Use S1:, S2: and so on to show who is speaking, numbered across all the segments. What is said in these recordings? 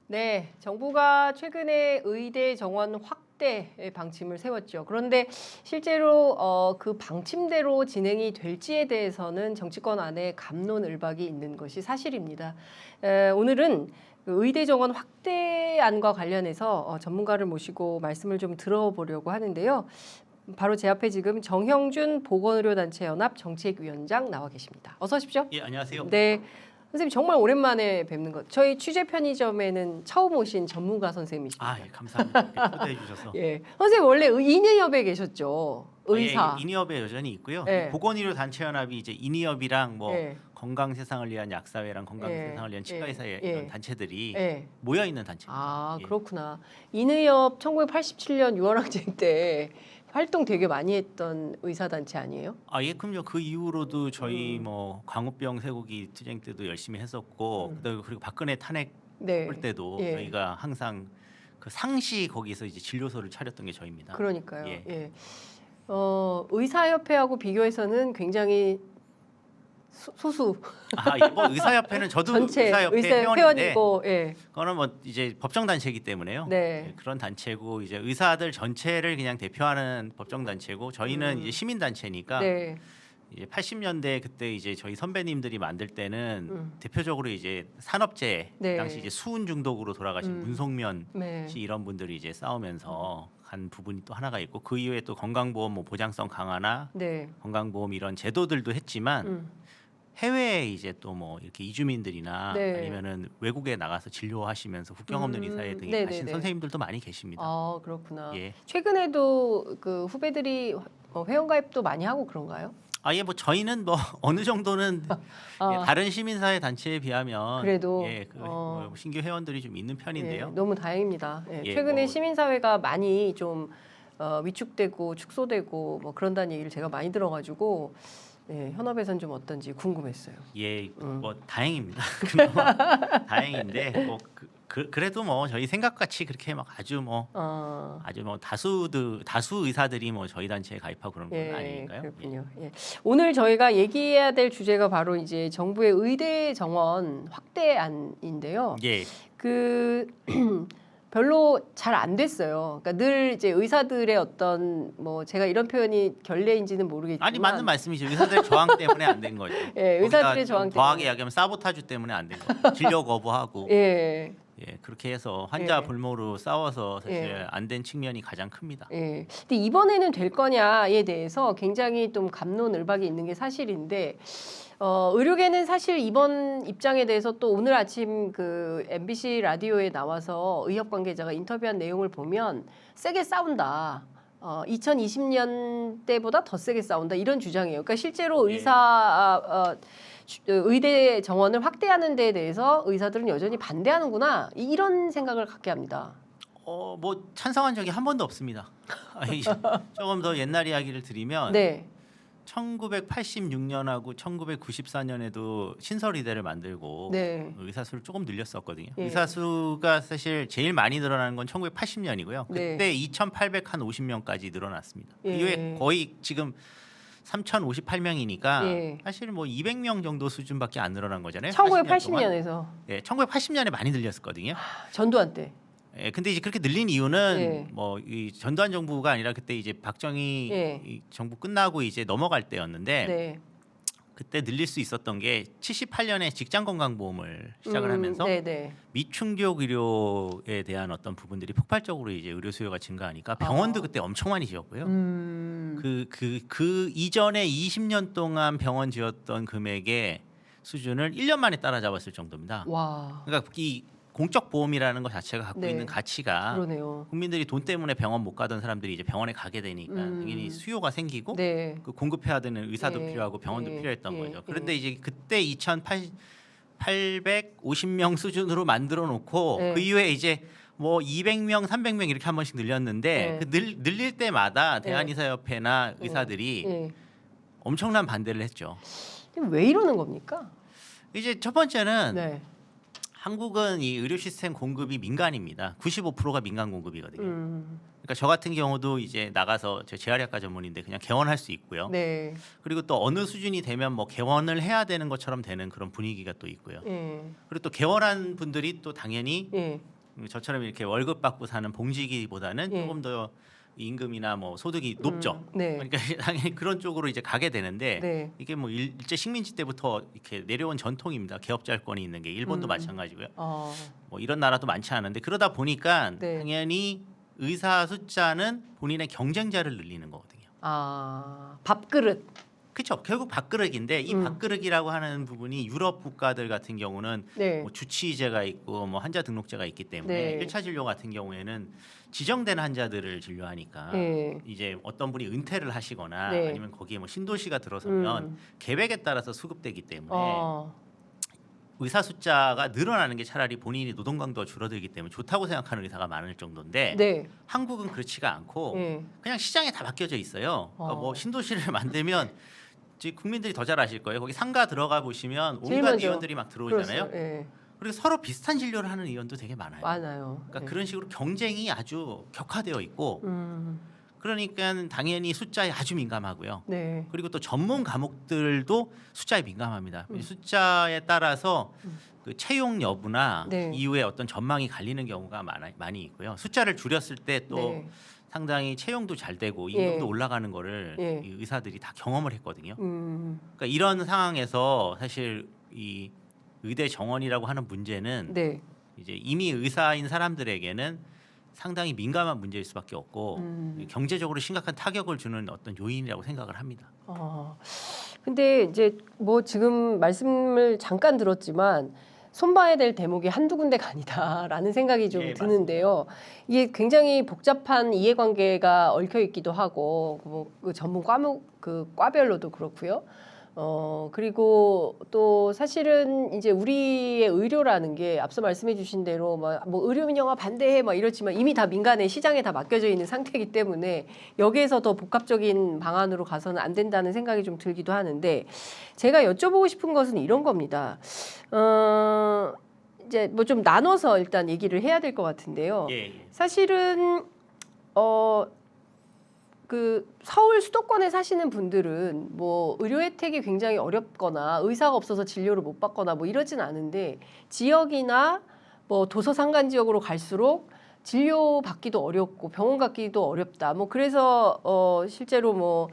S1: 네, 정부가 최근에 의대 정원 확대의 방침을 세웠죠. 그런데 실제로 그 방침대로 진행이 될지에 대해서는 정치권 안에 갑론을박이 있는 것이 사실입니다. 오늘은 그 의대 정원 확대안과 관련해서 전문가를 모시고 말씀을 좀 들어보려고 하는데요. 바로 제 앞에 지금 정형준 보건의료단체연합 정책위원장 나와 계십니다. 어서 오십시오.
S2: 예, 안녕하세요.
S1: 네. 선생님 정말 오랜만에 뵙는 것. 저희 취재 편의점에는 처음 오신 전문가 선생님이십니다.
S2: 아, 예, 감사합니다. 예, 초대해 주셔서.
S1: 예, 선생님 원래 인의협에 계셨죠. 의사.
S2: 예, 인의협에 여전히 있고요.
S1: 예.
S2: 보건의료 단체연합이 이제 인의협이랑 뭐
S1: 예.
S2: 건강 세상을 위한 약사회랑 건강
S1: 예.
S2: 세상을 위한 치과의사회
S1: 예.
S2: 이런 단체들이
S1: 예.
S2: 모여 있는 단체입니다.
S1: 아,
S2: 예.
S1: 그렇구나. 인의협 1987년 유월항쟁 때 활동 되게 많이 했던 의사단체 아니에요?
S2: 아, 예, 그럼요. 그 이후로도 저희 뭐 광우병 쇠고기 투쟁 때도 열심히 했었고, 그리고 박근혜 탄핵
S1: 네.
S2: 할 때도
S1: 예.
S2: 저희가 항상 그 상시 거기서 이제 진료소를 차렸던 게 저희입니다.
S1: 그러니까요.
S2: 예.
S1: 예. 의사협회하고 비교해서는 굉장히 소수.
S2: 아, 예, 뭐 의사협회는 저도
S1: 전체
S2: 의사협회 회원인데
S1: 회원이고, 예.
S2: 그거는 뭐 이제 법정 단체이기 때문에요.
S1: 네.
S2: 예, 그런 단체고 이제 의사들 전체를 그냥 대표하는 법정 단체고 저희는 이제 시민 단체니까
S1: 네.
S2: 이제 80년대 그때 이제 저희 선배님들이 만들 때는
S1: 음.
S2: 대표적으로 이제 산업재
S1: 네.
S2: 당시 이제 수은 중독으로 돌아가신 문성면
S1: 네.
S2: 씨 이런 분들이 이제 싸우면서 간 부분이 또 하나가 있고 그 이후에 또 건강보험 뭐 보장성 강화나
S1: 네.
S2: 건강보험 이런 제도들도 했지만 해외에 이제 또 뭐 이렇게 이주민들이나
S1: 네.
S2: 아니면은 외국에 나가서 진료하시면서 국경 없는 의사회 등에
S1: 네네네.
S2: 가신 선생님들도 많이 계십니다.
S1: 아, 그렇구나.
S2: 예.
S1: 최근에도 그 후배들이 회원가입도 많이 하고 그런가요?
S2: 아예 뭐 저희는 뭐 어느 정도는
S1: 아.
S2: 예, 다른 시민사회 단체에 비하면
S1: 그래도,
S2: 예, 뭐 신규 회원들이 좀 있는 편인데요.
S1: 예, 너무 다행입니다. 예,
S2: 예,
S1: 최근에
S2: 뭐-
S1: 시민사회가 많이 좀 위축되고 축소되고 뭐 그런다는 얘기를 제가 많이 들어가지고 예, 현업에선 좀 어떤지 궁금했어요.
S2: 예, 뭐 다행입니다. 그나마 다행인데 뭐 그래도 뭐 저희 생각같이 그렇게 막 아주 뭐 다수 의사들이 뭐 저희 단체에 가입하고 그런 건 아니니까요.
S1: 그렇군요. 예. 오늘 저희가 얘기해야 될 주제가 바로 이제 정부의 의대 정원 확대안인데요.
S2: 예.
S1: 그 별로 잘 안 됐어요. 그러니까 늘 이제 의사들의 어떤 뭐 제가 이런 표현이 결례인지는 모르겠지만
S2: 아니 맞는 말씀이죠. 의사들 저항 때문에 안 된 거죠.
S1: 예, 의사들의
S2: 거기다 좀
S1: 저항
S2: 더하게
S1: 때문에.
S2: 이야기하면 사보타주 때문에 안 된 거죠. 진료 거부하고
S1: 예.
S2: 예, 그렇게 해서 환자
S1: 예.
S2: 볼모로 싸워서 사실
S1: 예.
S2: 안 된 측면이 가장 큽니다.
S1: 예. 근데 이번에는 될 거냐에 대해서 굉장히 좀 갑론을박이 있는 게 사실인데 의료계는 사실 이번 입장에 대해서 또 오늘 아침 그 MBC 라디오에 나와서 의협 관계자가 인터뷰한 내용을 보면 세게 싸운다. 2020년 때보다 더 세게 싸운다 이런 주장이에요. 그러니까 실제로
S2: 예.
S1: 의대 정원을 확대하는 데에 대해서 의사들은 여전히 반대하는구나 이런 생각을 갖게 합니다.
S2: 뭐 찬성한 적이 한 번도 없습니다. 아니, 조금 더 옛날 이야기를 드리면
S1: 네.
S2: 1986년하고 1994년에도 신설의대를 만들고
S1: 네.
S2: 의사 수를 조금 늘렸었거든요.
S1: 예.
S2: 의사 수가 사실 제일 많이 늘어나는 건 1980년이고요.
S1: 네.
S2: 그때 2,850명까지 늘어났습니다.
S1: 예.
S2: 이후에 거의 지금 3,058명이니까
S1: 예.
S2: 사실 뭐 200명 정도 수준밖에 안 늘어난 거잖아요.
S1: 1980년에서
S2: 예, 1980년에 많이 늘렸었거든요.
S1: 전두환 때.
S2: 예, 근데 이제 그렇게 늘린 이유는
S1: 예.
S2: 뭐 이 전두환 정부가 아니라 그때 이제 박정희
S1: 예.
S2: 이 정부 끝나고 이제 넘어갈 때였는데
S1: 네.
S2: 그때 늘릴 수 있었던 게 78년에 직장건강보험을 시작을 하면서
S1: 네네.
S2: 미충족 의료에 대한 어떤 부분들이 폭발적으로 이제 의료 수요가 증가하니까 병원도 그때 엄청 많이 지었고요. 그 이전에 20년 동안 병원 지었던 금액의 수준을 1년 만에 따라잡았을 정도입니다.
S1: 와.
S2: 그러니까 이 공적 보험이라는 것 자체가 갖고
S1: 네.
S2: 있는 가치가
S1: 그러네요.
S2: 국민들이 돈 때문에 병원 못 가던 사람들이 이제 병원에 가게 되니까 당연히 수요가 생기고
S1: 네.
S2: 그 공급해야 되는 의사도
S1: 예.
S2: 필요하고 병원도
S1: 예.
S2: 필요했던
S1: 예.
S2: 거죠. 그런데 이제 그때 2,850명 수준으로 만들어 놓고
S1: 예.
S2: 그 이후에 이제 뭐 200명, 300명 이렇게 한 번씩 늘렸는데
S1: 예.
S2: 그 늘릴 때마다 대한의사협회나 의사들이
S1: 예.
S2: 엄청난 반대를 했죠.
S1: 왜 이러는 겁니까?
S2: 이제 첫 번째는
S1: 네.
S2: 한국은 이 의료 시스템 공급이 민간입니다. 95%가 민간 공급이거든요.
S1: 음.
S2: 그러니까 저 같은 경우도 이제 나가서 저 재활의학과 전문인데 그냥 개원할 수 있고요.
S1: 네.
S2: 그리고 또 어느 수준이 되면 뭐 개원을 해야 되는 것처럼 되는 그런 분위기가 또 있고요.
S1: 예.
S2: 그리고 또 개원한 분들이 또 당연히
S1: 예.
S2: 저처럼 이렇게 월급 받고 사는 봉지기보다는
S1: 예.
S2: 조금 더 임금이나 뭐 소득이 높죠.
S1: 네.
S2: 그러니까 당연히 그런 쪽으로 이제 가게 되는데
S1: 네.
S2: 이게 뭐 일제 식민지 때부터 이렇게 내려온 전통입니다. 개업자권이 있는 게 일본도 마찬가지고요. 뭐 이런 나라도 많지 않은데 그러다 보니까
S1: 네.
S2: 당연히 의사 숫자는 본인의 경쟁자를 늘리는 거거든요.
S1: 밥그릇.
S2: 그렇죠. 결국 밥그릇인데 이 밥그릇이라고 하는 부분이 유럽 국가들 같은 경우는
S1: 네.
S2: 뭐 주치의제가 있고 뭐 환자 등록제가 있기 때문에
S1: 네.
S2: 1차 진료 같은 경우에는 지정된 환자들을 진료하니까
S1: 네.
S2: 이제 어떤 분이 은퇴를 하시거나
S1: 네.
S2: 아니면 거기에 뭐 신도시가 들어서면 계획에 따라서 수급되기 때문에 의사 숫자가 늘어나는 게 차라리 본인이 노동 강도가 줄어들기 때문에 좋다고 생각하는 의사가 많을 정도인데
S1: 네.
S2: 한국은 그렇지가 않고
S1: 네.
S2: 그냥 시장에 다 맡겨져 있어요. 그러니까 뭐 신도시를 만들면 지금 국민들이 더 잘 아실 거예요. 거기 상가 들어가 보시면
S1: 제일
S2: 온갖
S1: 먼저.
S2: 의원들이 막 들어오잖아요.
S1: 네.
S2: 그리고 서로 비슷한 진료를 하는 의원도 되게 많아요.
S1: 많아요.
S2: 그러니까
S1: 네.
S2: 그런 식으로 경쟁이 아주 격화되어 있고 그러니까 당연히 숫자에 아주 민감하고요.
S1: 네.
S2: 그리고 또 전문 과목들도 숫자에 민감합니다. 숫자에 따라서 그 채용 여부나
S1: 네.
S2: 이후에 어떤 전망이 갈리는 경우가 많이 있고요. 숫자를 줄였을 때 또
S1: 네.
S2: 상당히 채용도 잘 되고 임금도
S1: 예.
S2: 올라가는 거를
S1: 예.
S2: 이 의사들이 다 경험을 했거든요. 그러니까
S1: 음.
S2: 이런 상황에서 사실 이 의대 정원이라고 하는 문제는
S1: 네.
S2: 이제 이미 의사인 사람들에게는 상당히 민감한 문제일 수밖에 없고 경제적으로 심각한 타격을 주는 어떤 요인이라고 생각을 합니다.
S1: 근데 이제 뭐 지금 말씀을 잠깐 들었지만 손봐야 될 대목이 한두 군데가 아니다라는 생각이 좀
S2: 예,
S1: 드는데요. 이게 굉장히 복잡한 이해관계가 얽혀 있기도 하고 뭐그 전문 과목 그 과별로도 그렇고요. 그리고 또 사실은 이제 우리의 의료라는 게 앞서 말씀해 주신 대로 뭐 의료 민영화 반대해 막 이렇지만 이미 다 민간의 시장에 다 맡겨져 있는 상태이기 때문에 여기에서 더 복합적인 방안으로 가서는 안 된다는 생각이 좀 들기도 하는데 제가 여쭤보고 싶은 것은 이런 겁니다. 이제 뭐 좀 나눠서 일단 얘기를 해야 될 것 같은데요.
S2: 예.
S1: 사실은 그 서울 수도권에 사시는 분들은 뭐 의료 혜택이 굉장히 어렵거나 의사가 없어서 진료를 못 받거나 뭐 이러진 않은데 지역이나 뭐 도서 산간 지역으로 갈수록 진료 받기도 어렵고 병원 가기도 어렵다. 뭐 그래서 실제로 뭐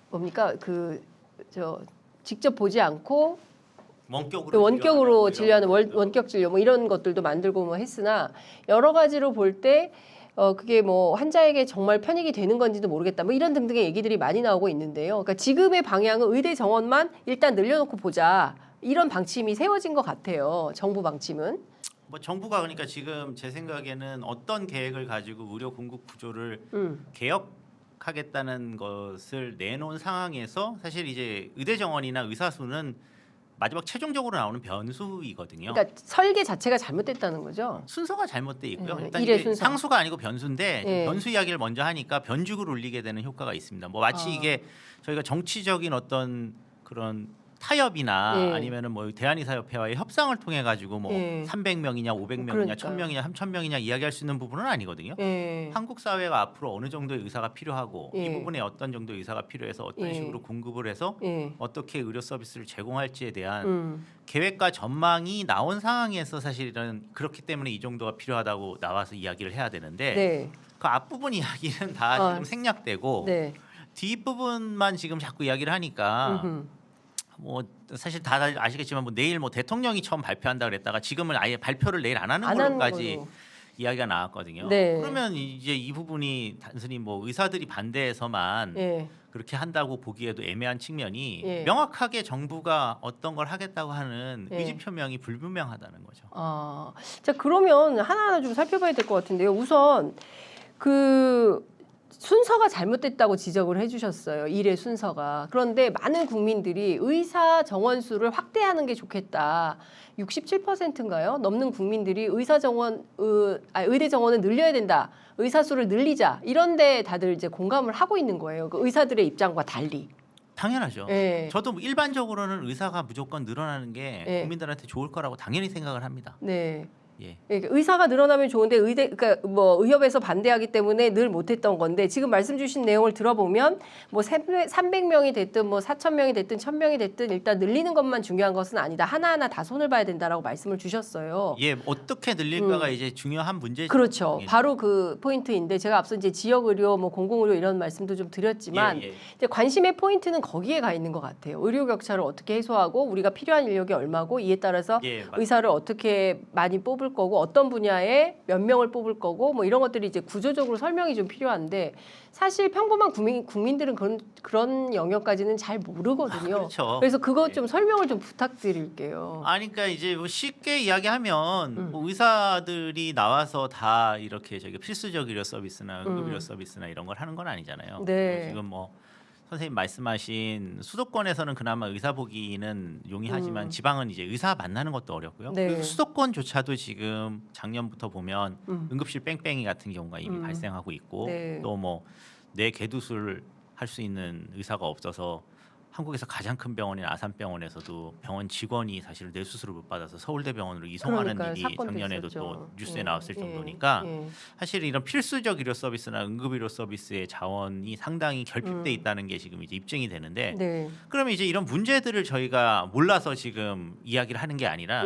S1: 뭡니까 직접 보지 않고 원격으로 진료하는 원격 진료 뭐 이런 것들도 만들고 뭐 했으나 여러 가지로 볼 때 그게 뭐 환자에게 정말 편익이 되는 건지도 모르겠다. 뭐 이런 등등의 얘기들이 많이 나오고 있는데요. 그러니까 지금의 방향은 의대 정원만 일단 늘려놓고 보자. 이런 방침이 세워진 것 같아요. 정부 방침은.
S2: 뭐 정부가 그러니까 지금 제 생각에는 어떤 계획을 가지고 의료 공급 구조를 개혁하겠다는 것을 내놓은 상황에서 사실 이제 의대 정원이나 의사 수는 마지막 최종적으로 나오는 변수이거든요.
S1: 그러니까 설계 자체가 잘못됐다는 거죠.
S2: 순서가 잘못돼 있고요. 일단
S1: 일의
S2: 이게
S1: 순서.
S2: 상수가 아니고 변수인데
S1: 예.
S2: 변수 이야기를 먼저 하니까 변죽을 울리게 되는 효과가 있습니다. 뭐 마치 이게 저희가 정치적인 어떤 그런 타협이나
S1: 예.
S2: 아니면은 뭐 대한의사협회와의 협상을 통해 가지고 뭐
S1: 예.
S2: 300명이냐 500명이냐
S1: 그러니까요.
S2: 1000명이냐 3000명이냐 이야기할 수 있는 부분은 아니거든요.
S1: 예.
S2: 한국 사회가 앞으로 어느 정도의 의사가 필요하고 이
S1: 예.
S2: 부분에 어떤 정도의 의사가 필요해서 어떤
S1: 예.
S2: 식으로 공급을 해서
S1: 예.
S2: 어떻게 의료 서비스를 제공할지에 대한 계획과 전망이 나온 상황에서 사실은 그렇기 때문에 이 정도가 필요하다고 나와서 이야기를 해야 되는데
S1: 네.
S2: 그 앞부분 이야기는 다 지금 생략되고
S1: 네.
S2: 뒷부분만 지금 자꾸 이야기를 하니까 뭐 사실 다 아시겠지만 뭐 내일 뭐 대통령이 처음 발표한다 그랬다가 지금은 아예 발표를 내일 안 하는 걸로까지 이야기가 나왔거든요.
S1: 네.
S2: 그러면 이제 이 부분이 단순히 뭐 의사들이 반대해서만
S1: 예.
S2: 그렇게 한다고 보기에도 애매한 측면이
S1: 예.
S2: 명확하게 정부가 어떤 걸 하겠다고 하는
S1: 예.
S2: 의지 표명이 불분명하다는 거죠.
S1: 자 그러면 하나하나 좀 살펴봐야 될 것 같은데요. 우선 그 순서가 잘못됐다고 지적을 해주셨어요. 일의 순서가. 그런데 많은 국민들이 의사 정원 수를 확대하는 게 좋겠다. 67%인가요? 넘는 국민들이 의대 정원을 늘려야 된다. 의사 수를 늘리자. 이런데 다들 이제 공감을 하고 있는 거예요. 그 의사들의 입장과 달리.
S2: 당연하죠.
S1: 예.
S2: 저도 일반적으로는 의사가 무조건 늘어나는 게
S1: 예.
S2: 국민들한테 좋을 거라고 당연히 생각을 합니다.
S1: 네.
S2: 예.
S1: 의사가 늘어나면 좋은데 그러니까 뭐 의협에서 반대하기 때문에 늘 못했던 건데 지금 말씀 주신 내용을 들어보면 뭐 300명이 됐든 뭐 4,000명이 됐든 1,000명이 됐든 일단 늘리는 것만 중요한 것은 아니다. 하나하나 다 손을 봐야 된다라고 말씀을 주셨어요.
S2: 예, 어떻게 늘릴까가 이제 중요한 문제죠.
S1: 그렇죠.
S2: 예.
S1: 바로 그 포인트인데 제가 앞서 이제 지역 의료, 뭐 공공 의료 이런 말씀도 좀 드렸지만
S2: 예, 예.
S1: 이제 관심의 포인트는 거기에 가 있는 것 같아요. 의료 격차를 어떻게 해소하고 우리가 필요한 인력이 얼마고 이에 따라서
S2: 예,
S1: 의사를 어떻게 많이 뽑을 거고 어떤 분야에 몇 명을 뽑을 거고 뭐 이런 것들이 이제 구조적으로 설명이 좀 필요한데 사실 평범한 국민들은 그런 영역까지는 잘 모르거든요.
S2: 그렇죠.
S1: 그래서 그거
S2: 예.
S1: 좀 설명을 좀 부탁드릴게요.
S2: 아니 그러니까 이제 뭐 쉽게 이야기하면 뭐 의사들이 나와서 다 이렇게 저기 필수적 의료 서비스나 응급 의료 서비스나 이런 걸 하는 건 아니잖아요.
S1: 네.
S2: 지금 뭐 선생님 말씀하신 수도권에서는 그나마 의사 보기는 용이하지만 지방은 이제 의사 만나는 것도 어렵고요.
S1: 네.
S2: 그리고 수도권조차도 지금 작년부터 보면 응급실 뺑뺑이 같은 경우가 이미 발생하고 있고
S1: 네.
S2: 또 뭐 뇌 개두술 할 수 있는 의사가 없어서 한국에서 가장 큰 병원인 아산병원에서도 병원 직원이 사실 뇌수술을 못 받아서 서울대병원으로 이송하는
S1: 그러니까요.
S2: 일이
S1: 사건도
S2: 작년에도
S1: 있었죠.
S2: 또 뉴스에
S1: 예,
S2: 나왔을
S1: 예,
S2: 정도니까
S1: 예.
S2: 사실 이런 필수적 의료 서비스나 응급 의료 서비스의 자원이 상당히 결핍돼 있다는 게 지금 이제 입증이 되는데
S1: 네.
S2: 그러면 이제 이런 문제들을 저희가 몰라서 지금 이야기를 하는 게 아니라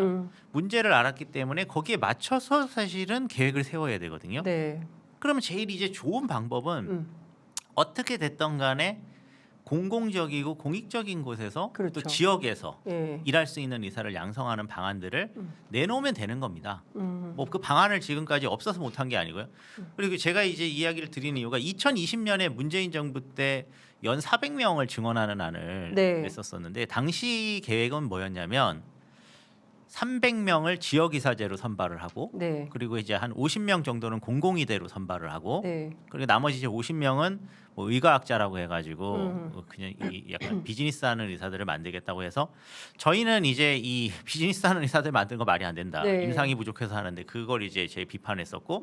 S2: 문제를 알았기 때문에 거기에 맞춰서 사실은 계획을 세워야 되거든요.
S1: 네.
S2: 그러면 제일 이제 좋은 방법은 어떻게 됐던 간에 공공적이고 공익적인 곳에서
S1: 그렇죠.
S2: 또 지역에서
S1: 예.
S2: 일할 수 있는 의사를 양성하는 방안들을 내놓으면 되는 겁니다.
S1: 음.
S2: 뭐 그 방안을 지금까지 없어서 못한 게 아니고요. 그리고 제가 이제 이야기를 드리는 이유가 2020년에 문재인 정부 때 연 400명을 증원하는 안을
S1: 네.
S2: 냈었었는데 당시 계획은 뭐였냐면 300명을 지역의사제로 선발을 하고
S1: 네.
S2: 그리고 이제 한 50명 정도는 공공의대로 선발을 하고
S1: 네.
S2: 그리고 나머지 이제 50명은 뭐 의과학자라고 해가지고 그냥 이 약간 비즈니스하는 의사들을 만들겠다고 해서 저희는 이제 이 비즈니스하는 의사들 만드는 거 말이 안 된다.
S1: 네.
S2: 임상이 부족해서 하는데 그걸 이제 제 비판했었고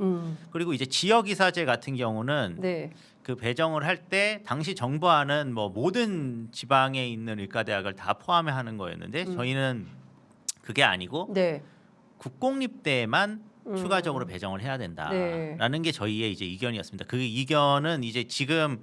S2: 그리고 이제 지역의사제 같은 경우는
S1: 네.
S2: 그 배정을 할 때 당시 정부안은 뭐 모든 지방에 있는 의과대학을 다 포함하는 거였는데 저희는 그게 아니고
S1: 네.
S2: 국공립대만 추가적으로 배정을 해야 된다라는
S1: 네.
S2: 게 저희의 이제 이견이었습니다. 그 이견은 이제 지금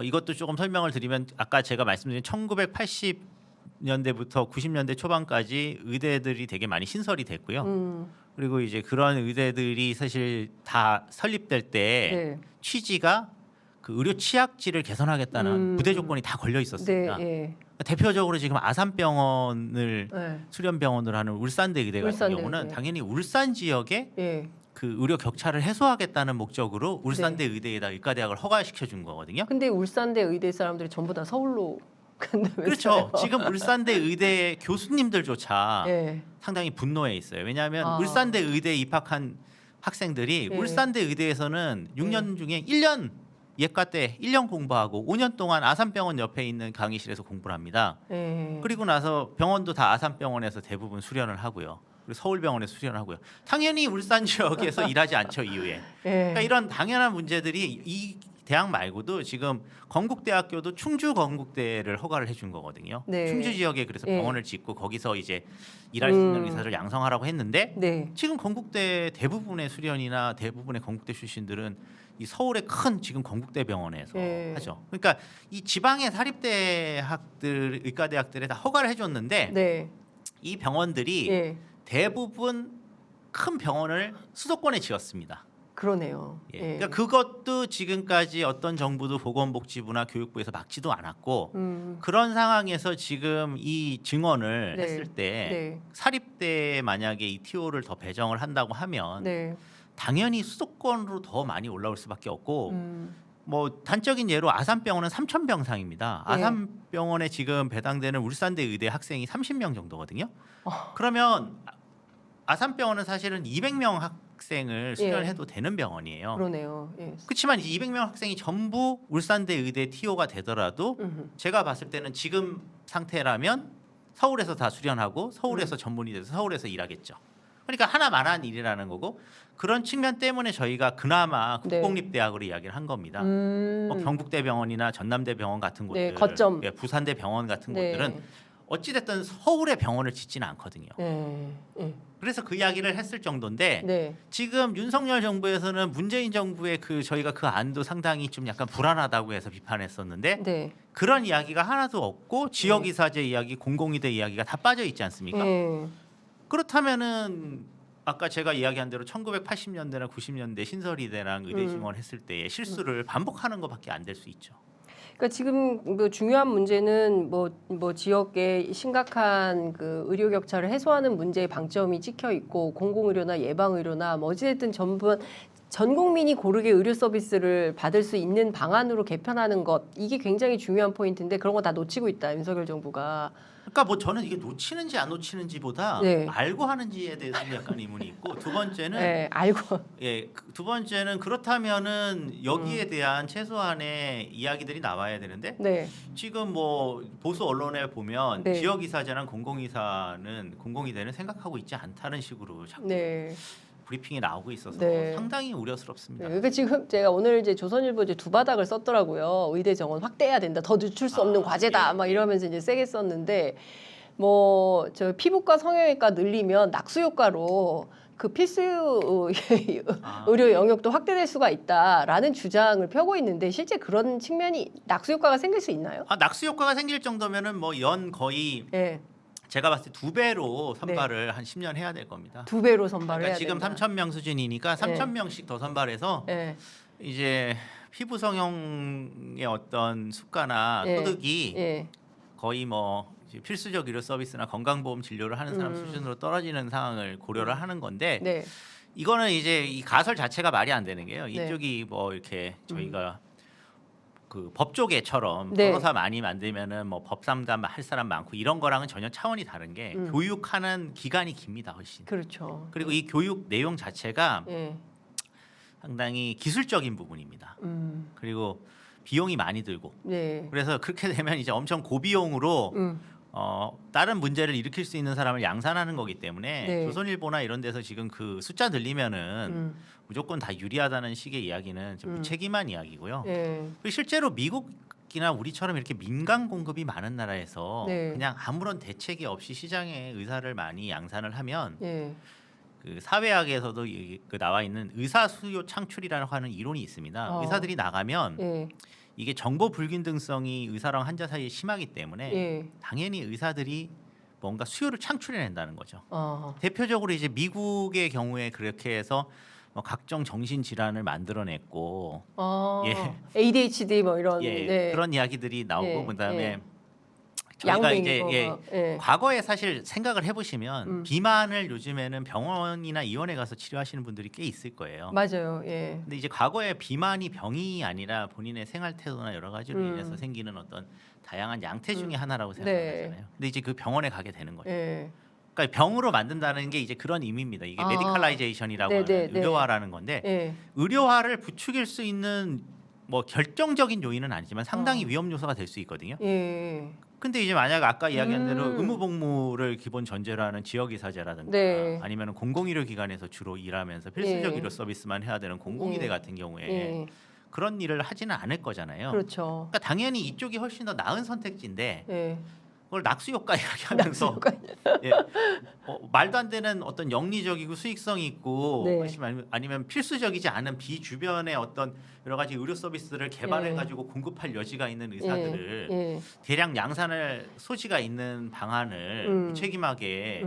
S2: 이것도 조금 설명을 드리면 아까 제가 말씀드린 1980년대부터 90년대 초반까지 의대들이 되게 많이 신설이 됐고요. 그리고 이제 그런 의대들이 사실 다 설립될 때
S1: 네.
S2: 취지가 그 의료 취약지를 개선하겠다는 부대 조건이 다 걸려 있었습니다.
S1: 네. 예.
S2: 대표적으로 지금 아산병원을
S1: 네.
S2: 수련병원을 하는 울산대 의대 같은
S1: 울산대
S2: 경우는
S1: 의대.
S2: 당연히 울산 지역에
S1: 예.
S2: 그 의료 격차를 해소하겠다는 목적으로 울산대 의대에다 의과대학을 허가시켜 준 거거든요.
S1: 근데 울산대 의대 사람들이 전부 다 서울로 간다면서요?
S2: 그렇죠. 지금 울산대 의대 교수님들조차
S1: 예.
S2: 상당히 분노해 있어요. 왜냐하면
S1: 아.
S2: 울산대 의대에 입학한 학생들이
S1: 예.
S2: 울산대 의대에서는 6년 중에 1년 예과 때 1년 공부하고 5년 동안 아산병원 옆에 있는 강의실에서 공부를 합니다.
S1: 예.
S2: 그리고 나서 병원도 다 아산병원에서 대부분 수련을 하고요. 그리고 서울병원에서 수련을 하고요. 당연히 울산 지역에서 일하지 않죠 이후에.
S1: 예.
S2: 그러니까 이런 당연한 문제들이 이 대학 말고도 지금 건국대학교도 충주 건국대를 허가를 해준 거거든요.
S1: 네.
S2: 충주 지역에 그래서
S1: 예.
S2: 병원을 짓고 거기서 이제 일할 수 있는 의사를 양성하라고 했는데
S1: 네.
S2: 지금 건국대 대부분의 수련이나 대부분의 건국대 출신들은 이 서울의 큰 지금 건국대 병원에서
S1: 예.
S2: 하죠. 그러니까 이 지방의 사립대학들, 의과대학들에 다 허가를 해줬는데
S1: 네.
S2: 이 병원들이
S1: 예.
S2: 대부분 큰 병원을 수도권에 지었습니다.
S1: 그러네요.
S2: 예.
S1: 예.
S2: 그러니까 그것도 지금까지 어떤 정부도 보건복지부나 교육부에서 막지도 않았고 그런 상황에서 지금 이 증원을
S1: 네.
S2: 했을 때
S1: 네.
S2: 사립대에 만약에 이 TO를 더 배정을 한다고 하면
S1: 네.
S2: 당연히 수도권으로 더 많이 올라올 수밖에 없고 뭐 단적인 예로 아산병원은 3,000병상입니다.
S1: 네.
S2: 아산병원에 지금 배당되는 울산대 의대 학생이 30명 정도거든요. 그러면 아산병원은 사실은 200명 학생을 수련해도 되는 병원이에요.
S1: 그러네요. 예.
S2: 그렇지만 이제 200명 학생이 전부 울산대 의대 TO가 되더라도 제가 봤을 때는 지금 상태라면 서울에서 다 수련하고 서울에서 전문의 돼서 서울에서 일하겠죠. 그러니까 하나만한 일이라는 거고 그런 측면 때문에 저희가 그나마
S1: 네.
S2: 국공립대학으로 이야기를 한 겁니다. 뭐 경북대병원이나 전남대병원 같은 곳들,
S1: 네, 거점.
S2: 예, 부산대병원 같은
S1: 네.
S2: 곳들은 어찌됐든 서울에 병원을 짓지는 않거든요.
S1: 예. 예.
S2: 그래서 그 이야기를 했을 정도인데
S1: 네.
S2: 지금 윤석열 정부에서는 문재인 정부의 저희가 그 안도 상당히 좀 약간 불안하다고 해서 비판했었는데
S1: 네.
S2: 그런 이야기가 하나도 없고 지역이사제 이야기, 공공의대 이야기가 다 빠져 있지 않습니까?
S1: 네.
S2: 그렇다면은 아까 제가 이야기한 대로 1980년대나 90년대 신설이대랑 의대 지원했을 때의 실수를 반복하는 것밖에 안 될 수 있죠.
S1: 그러니까 지금 뭐 중요한 문제는 뭐 지역의 심각한 그 의료 격차를 해소하는 문제에 방점이 찍혀 있고 공공의료나 예방의료나 뭐 어찌됐든 전 국민이 고르게 의료 서비스를 받을 수 있는 방안으로 개편하는 것 이게 굉장히 중요한 포인트인데 그런 거 다 놓치고 있다 윤석열 정부가.
S2: 그러니까 뭐 저는 이게 놓치는지 안 놓치는지보다
S1: 네.
S2: 알고 하는지에 대해서 약간 의문이 있고 두 번째는
S1: 네, 알고.
S2: 두 번째는 그렇다면은 여기에 대한 최소한의 이야기들이 나와야 되는데
S1: 네.
S2: 지금 뭐 보수 언론에 보면
S1: 네.
S2: 지역이사제랑 공공의대는 생각하고 있지 않다는 식으로 자꾸
S1: 네.
S2: 브리핑이 나오고 있어서
S1: 네.
S2: 상당히 우려스럽습니다.
S1: 그러니까 지금 제가 오늘 이제 조선일보 이제 두 바닥을 썼더라고요. 의대 정원 확대해야 된다. 더 늦출 수 없는 과제다.
S2: 예.
S1: 막 이러면서 이제 세게 썼는데 뭐 저 피부과 성형외과 늘리면 낙수 효과로 그 필수 의료 영역도 확대될 수가 있다라는 주장을 펴고 있는데 실제 그런 측면이 낙수 효과가 생길 수 있나요?
S2: 낙수 효과가 생길 정도면은 뭐 연 거의
S1: 네.
S2: 제가 봤을 때 2배로 선발을 한 10년 해야 될 겁니다.
S1: 2배로 선발을
S2: 그러니까
S1: 해야
S2: 지금
S1: 된다.
S2: 3,000명 수준이니까 3,000명씩 더 선발해서
S1: 네.
S2: 이제 피부 성형의 어떤 수가나
S1: 예.
S2: 소득이
S1: 예.
S2: 거의 뭐 이제 필수적 의료 서비스나 건강보험 진료를 하는 사람 수준으로 떨어지는 상황을 고려를 하는 건데
S1: 네.
S2: 이거는 이제 이 가설 자체가 말이 안 되는 게요.
S1: 네.
S2: 이쪽이 뭐 이렇게 저희가 그 법조계처럼
S1: 네.
S2: 변호사 많이 만들면은 뭐 법상담 할 사람 많고 이런 거랑은 전혀 차원이 다른 게 교육하는 기간이 깁니다 훨씬.
S1: 그렇죠.
S2: 그리고 이 교육 내용 자체가
S1: 예.
S2: 상당히 기술적인 부분입니다. 그리고 비용이 많이 들고
S1: 네.
S2: 그래서 그렇게 되면 이제 엄청 고비용으로 다른 문제를 일으킬 수 있는 사람을 양산하는 거기 때문에
S1: 네.
S2: 조선일보나 이런 데서 지금 그 숫자 늘리면은 무조건 다 유리하다는 식의 이야기는 좀 무책임한 이야기고요.
S1: 예.
S2: 그리고 실제로 미국이나 우리처럼 이렇게 민간 공급이 많은 나라에서
S1: 네.
S2: 그냥 아무런 대책이 없이 시장에 의사를 많이 양산을 하면
S1: 예.
S2: 그 사회학에서도 그 나와 있는 의사 수요 창출이라고 하는 이론이 있습니다. 의사들이 나가면
S1: 예.
S2: 이게 정보 불균등성이 의사랑 환자 사이에 심하기 때문에
S1: 예.
S2: 당연히 의사들이 뭔가 수요를 창출해낸다는 거죠.
S1: 어.
S2: 대표적으로 이제 미국의 경우에 그렇게 해서 뭐 각종 정신 질환을 만들어냈고 예.
S1: ADHD 뭐 이런
S2: 예,
S1: 네.
S2: 그런 이야기들이 나오고
S1: 예,
S2: 그다음에
S1: 예.
S2: 저희가
S1: 양맥이고
S2: 이제 예,
S1: 막, 예.
S2: 과거에 사실 생각을 해보시면 비만을 요즘에는 병원이나 의원에 가서 치료하시는 분들이 꽤 있을 거예요.
S1: 맞아요. 예.
S2: 근데 이제 과거에 비만이 병이 아니라 본인의 생활 태도나 여러 가지로 인해서 생기는 어떤 다양한 양태 중에 하나라고 생각하잖아요.
S1: 네.
S2: 근데 이제 그 병원에 가게 되는 거죠.
S1: 예.
S2: 그러니까 병으로 만든다는 게 이제 그런 의미입니다. 이게
S1: 아.
S2: 메디컬라이제이션이라고
S1: 네,
S2: 하는
S1: 네, 네.
S2: 의료화라는 건데
S1: 예.
S2: 의료화를 부추길 수 있는 뭐 결정적인 요인은 아니지만 상당히 위험 요소가 될 수 있거든요.
S1: 예.
S2: 근데 이제 만약 아까 이야기한 대로 의무복무를 기본 전제로 하는 지역의사제라든가
S1: 네.
S2: 아니면 공공의료기관에서 주로 일하면서 필수적
S1: 예.
S2: 의료 서비스만 해야 되는 공공의대
S1: 예.
S2: 같은 경우에
S1: 예.
S2: 그런 일을 하지는 않을 거잖아요.
S1: 그렇죠.
S2: 그러니까 당연히 이쪽이 훨씬 더 나은 선택지인데
S1: 예.
S2: 그걸 낙수효과 이야기하면서 예, 말도 안 되는 어떤 영리적이고 수익성이 있고
S1: 네.
S2: 아니면 필수적이지 않은 비주변의 어떤 여러 가지 의료 서비스를 개발해 가지고 공급할 여지가 있는 의사들을
S1: 예.
S2: 대량 양산할 소지가 있는 방안을 무책임하게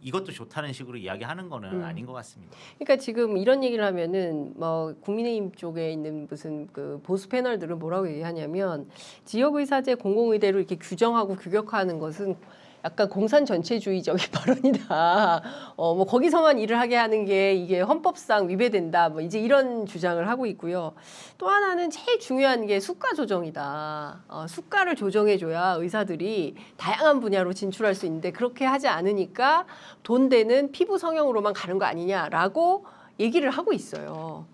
S2: 이것도 좋다는 식으로 이야기하는 거는 아닌 것 같습니다.
S1: 그러니까 지금 이런 얘기를 하면은 뭐 국민의힘 쪽에 있는 무슨 그 보수 패널들은 뭐라고 얘기하냐면 지역의사제 공공의대로 이렇게 규정하고 규격화하는 것은 약간 공산 전체주의적인 발언이다. 뭐 거기서만 일을 하게 하는 게 이게 헌법상 위배된다. 뭐 이제 이런 주장을 하고 있고요. 또 하나는 제일 중요한 게 수가 조정이다. 수가를 조정해줘야 의사들이 다양한 분야로 진출할 수 있는데 그렇게 하지 않으니까 돈 되는 피부 성형으로만 가는 거 아니냐라고 얘기를 하고 있어요.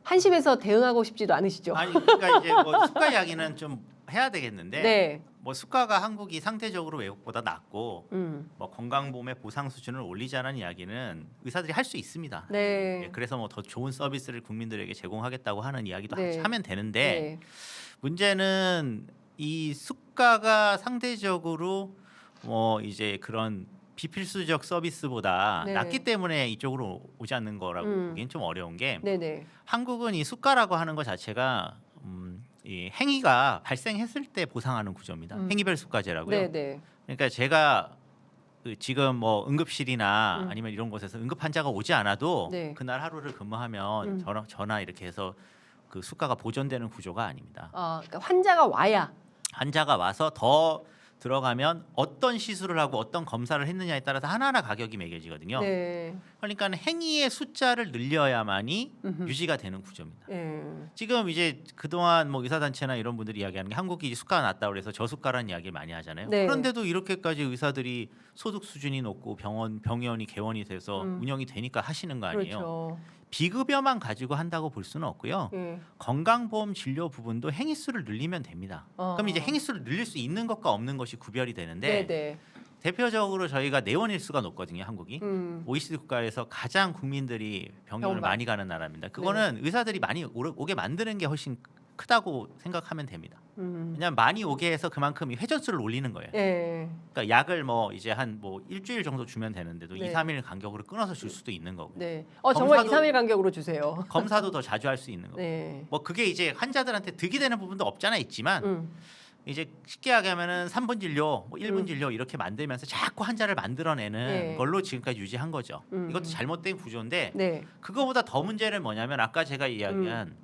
S1: 한심해서 대응하고 싶지도 않으시죠?
S2: 아니 그러니까 이제 뭐 수가 이야기는 좀 해야 되겠는데
S1: 네.
S2: 뭐 수가가 한국이 상대적으로 외국보다 낮고 뭐 건강보험의 보상 수준을 올리자는 이야기는 의사들이 할 수 있습니다.
S1: 네.
S2: 예, 그래서 뭐 더 좋은 서비스를 국민들에게 제공하겠다고 하는 이야기도
S1: 네.
S2: 하면 되는데
S1: 네.
S2: 문제는 이 수가가 상대적으로 뭐 이제 그런 비필수적 서비스보다
S1: 네.
S2: 낮기 때문에 이쪽으로 오지 않는 거라고
S1: 음.
S2: 보기엔 좀 어려운 게
S1: 네네.
S2: 한국은 이 수가라고 하는 것 자체가 이 행위가 발생했을 때 보상하는 구조입니다. 행위별 수가제라고요.
S1: 네네.
S2: 그러니까 제가 그 지금 뭐 응급실이나
S1: 음.
S2: 아니면 이런 곳에서 응급 환자가 오지 않아도
S1: 네.
S2: 그날 하루를 근무하면 전화 이렇게 해서 그 수가가 보전되는 구조가 아닙니다.
S1: 그러니까 환자가 와야.
S2: 환자가 와서 더 들어가면 어떤 시술을 하고 어떤 검사를 했느냐에 따라서 하나하나 가격이 매겨지거든요.
S1: 네.
S2: 그러니까 행위의 숫자를 늘려야만이 유지가 되는 구조입니다. 지금 이제 그동안 뭐 의사단체나 이런 분들이 이야기하는 게 한국이 수가가 낮다고 그래서 저수가라는 이야기를 많이 하잖아요.
S1: 네.
S2: 그런데도 이렇게까지 의사들이 소득 수준이 높고 병원이 개원이 돼서 운영이 되니까 하시는 거 아니에요.
S1: 그렇죠.
S2: 비급여만 가지고 한다고 볼 수는 없고요.
S1: 예.
S2: 건강보험 진료 부분도 행위수를 늘리면 됩니다. 그럼 이제 행위수를 늘릴 수 있는 것과 없는 것이 구별이 되는데
S1: 네네.
S2: 대표적으로 저희가 내원일수가 높거든요. 한국이 OECD 국가에서 가장 국민들이 병원을
S1: 병원.
S2: 많이 가는 나라입니다. 그거는 의사들이 많이 오게 만드는 게 훨씬 크다고 생각하면 됩니다. 왜냐하면 많이 오게 해서 그만큼 이 회전수를 올리는 거예요.
S1: 예.
S2: 그러니까 약을 뭐 이제 한 뭐 일주일 정도 주면 되는데도
S1: 네.
S2: 2, 3일 간격으로 끊어서 줄 수도 있는 거고.
S1: 네. 정말 2,
S2: 검사도-
S1: 3일 간격으로 주세요.
S2: 검사도 더 자주 할 수 있는 거고.
S1: 네.
S2: 뭐 그게 이제 환자들한테 득이 되는 부분도 없잖아 있지만 이제 쉽게 얘기하면은 3분 진료, 뭐 1분 진료 이렇게 만들면서 자꾸 환자를 만들어내는
S1: 네.
S2: 걸로 지금까지 유지한 거죠. 이것도 잘못된 구조인데
S1: 네.
S2: 그거보다 더 문제는 뭐냐면 아까 제가 이야기한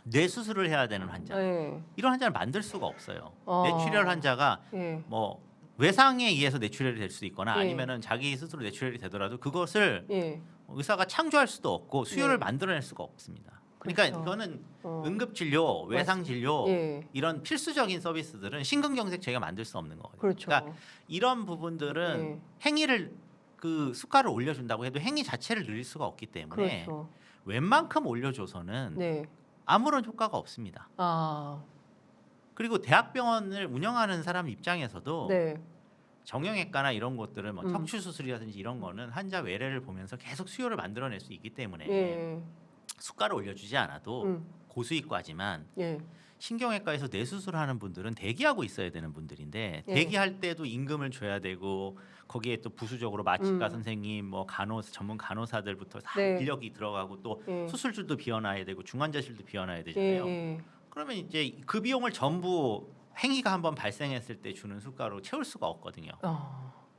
S2: 뇌 수술을 해야 되는 환자.
S1: 네.
S2: 이런 환자를 만들 수가 없어요.
S1: 어.
S2: 뇌출혈 환자가
S1: 예.
S2: 뭐 외상에 의해서 뇌출혈이 될 수도 있거나
S1: 예.
S2: 아니면은 자기 스스로 뇌출혈이 되더라도 그것을
S1: 예.
S2: 의사가 창조할 수도 없고 수요를
S1: 네.
S2: 만들어낼 수가 없습니다. 그러니까
S1: 그렇죠.
S2: 이거는
S1: 어.
S2: 응급진료, 외상진료
S1: 예.
S2: 이런 필수적인 서비스들은 심근경색 저희가 만들 수 없는 거거든요.
S1: 그렇죠.
S2: 그러니까 이런 부분들은
S1: 예.
S2: 행위를 그 수가를 올려준다고 해도 행위 자체를 늘릴 수가 없기 때문에
S1: 그렇죠.
S2: 웬만큼 올려줘서는
S1: 네.
S2: 아무런 효과가 없습니다.
S1: 아.
S2: 그리고 대학병원을 운영하는 사람 입장에서도
S1: 네.
S2: 정형외과나 이런 것들을 뭐 척추 수술이라든지 이런 거는 환자 외래를 보면서 계속 수요를 만들어낼 수 있기 때문에
S1: 예.
S2: 수가를 올려주지 않아도 고수익과지만
S1: 예.
S2: 신경외과에서 뇌 수술하는 분들은 대기하고 있어야 되는 분들인데
S1: 예.
S2: 대기할 때도 임금을 줘야 되고 거기에 또 부수적으로 마취과 선생님, 뭐 전문 간호사들부터 다
S1: 네.
S2: 인력이 들어가고 또
S1: 예.
S2: 수술줄도 비워놔야 되고 중환자실도 비워놔야
S1: 예.
S2: 되잖아요.
S1: 예.
S2: 그러면 이제 그 비용을 전부 행위가 한번 발생했을 때 주는 수가로 채울 수가 없거든요.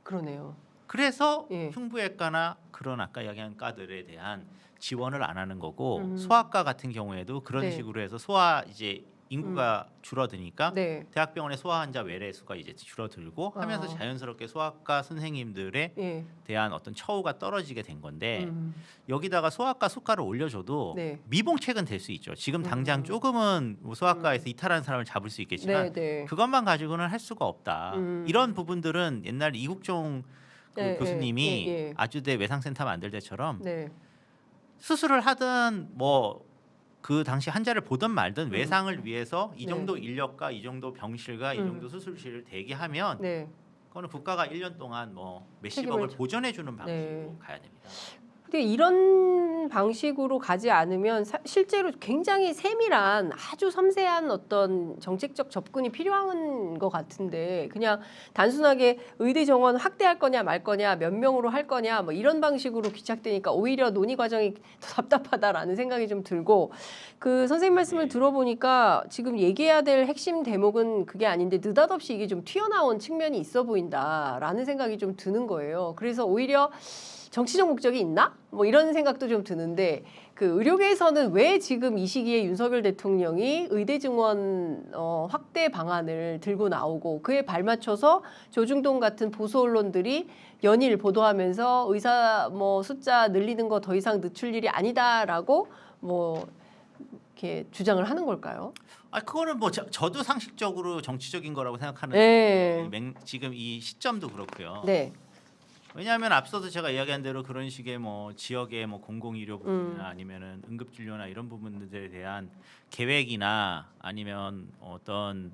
S1: 그러네요.
S2: 그래서
S1: 예.
S2: 흉부외과나 그런 아까 이야기한 과들에 대한 지원을 안 하는 거고
S1: 소
S2: 소아과 같은 경우에도 그런
S1: 네.
S2: 식으로 해서 소아 이제 인구가 줄어드니까
S1: 네.
S2: 대학병원의 소아 환자 외래 수가 이제 줄어들고 하면서 자연스럽게 소아과 선생님들에
S1: 예.
S2: 대한 어떤 처우가 떨어지게 된 건데 여기다가 소아과 수가를 올려줘도
S1: 네.
S2: 미봉책은 될 수 있죠. 지금 당장 조금은 뭐 소아과에서 이탈하는 사람을 잡을 수 있겠지만
S1: 네, 네.
S2: 그것만 가지고는 할 수가 없다. 이런 부분들은 옛날 이국종 그
S1: 예,
S2: 교수님이
S1: 예, 예.
S2: 아주대 외상센터 만들 때처럼
S1: 네.
S2: 수술을 하든 뭐 그 당시 환자를 보든 말든 외상을 위해서 이 정도 인력과 이 정도 병실과 이 정도 수술실을 대기하면
S1: 네.
S2: 그거는 국가가 1년 동안 뭐
S1: 책임을
S2: 몇십억을 보전해 주는 방식으로
S1: 네.
S2: 가야 됩니다.
S1: 근데 이런 방식으로 가지 않으면 실제로 굉장히 세밀한 아주 섬세한 어떤 정책적 접근이 필요한 것 같은데 그냥 단순하게 의대 정원 확대할 거냐 말 거냐 몇 명으로 할 거냐 뭐 이런 방식으로 귀착되니까 오히려 논의 과정이 더 답답하다라는 생각이 좀 들고 그 선생님 말씀을 들어보니까 지금 얘기해야 될 핵심 대목은 그게 아닌데 느닷없이 이게 좀 튀어나온 측면이 있어 보인다라는 생각이 좀 드는 거예요. 그래서 오히려 정치적 목적이 있나? 뭐 이런 생각도 좀 드는데 그 의료계에서는 왜 지금 이 시기에 윤석열 대통령이 의대 증원 확대 방안을 들고 나오고 그에 발맞춰서 조중동 같은 보수 언론들이 연일 보도하면서 의사 뭐 숫자 늘리는 거 더 이상 늦출 일이 아니다라고 뭐 이렇게 주장을 하는 걸까요?
S2: 아 그거는 뭐 저도 상식적으로 정치적인 거라고 생각하는데
S1: 네.
S2: 지금 이 시점도 그렇고요.
S1: 네.
S2: 왜냐하면 앞서도 제가 이야기한 대로 그런 식의 뭐 지역의 뭐 공공의료 부분이나 아니면은 응급진료나 이런 부분들에 대한 계획이나 아니면 어떤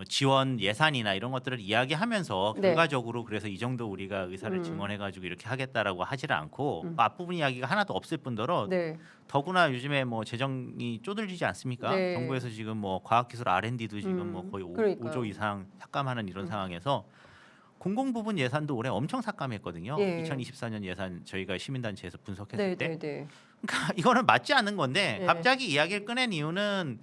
S2: 지원 예산이나 이런 것들을 이야기하면서
S1: 네.
S2: 결과적으로 그래서 이 정도 우리가 의사를 증원해가지고 이렇게 하겠다라고 하지를 않고 그 앞부분 이야기가 하나도 없을 뿐더러
S1: 네.
S2: 더구나 요즘에 뭐 재정이 쪼들리지 않습니까?
S1: 네.
S2: 정부에서 지금 뭐 과학기술 R&D도 지금 뭐 거의
S1: 그러니까요.
S2: 5조 이상 삭감하는 이런 상황에서 공공 부분 예산도 올해 엄청 삭감했거든요.
S1: 예.
S2: 2024년 예산 저희가 시민단체에서 분석했을
S1: 네,
S2: 때.
S1: 네, 네.
S2: 그러니까 이거는 맞지 않는 건데
S1: 네.
S2: 갑자기 이야기를 꺼낸 이유는